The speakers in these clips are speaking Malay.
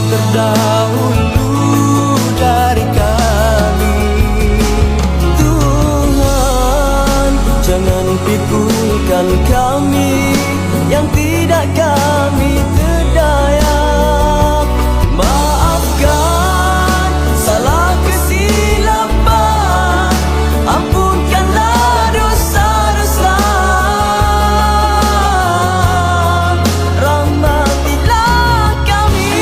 terdahulu dari kami. Tuhan, jangan pikulkan kami yang tidak kami terdaya. Maafkan salah kesilapan, ampunkanlah dosa-dosa, rahmatilah kami.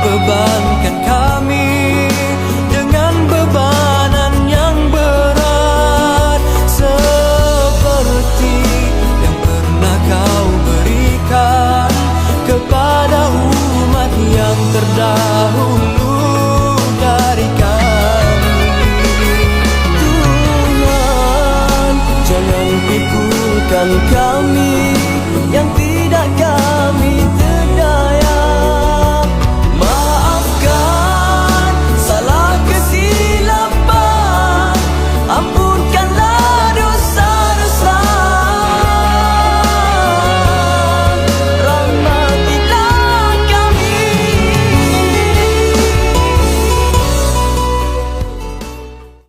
Bebankan kami dengan bebanan yang berat, seperti yang pernah kau berikan kepada umat yang terdahulu dari kami. Tuhan, jangan pikulkan kami yang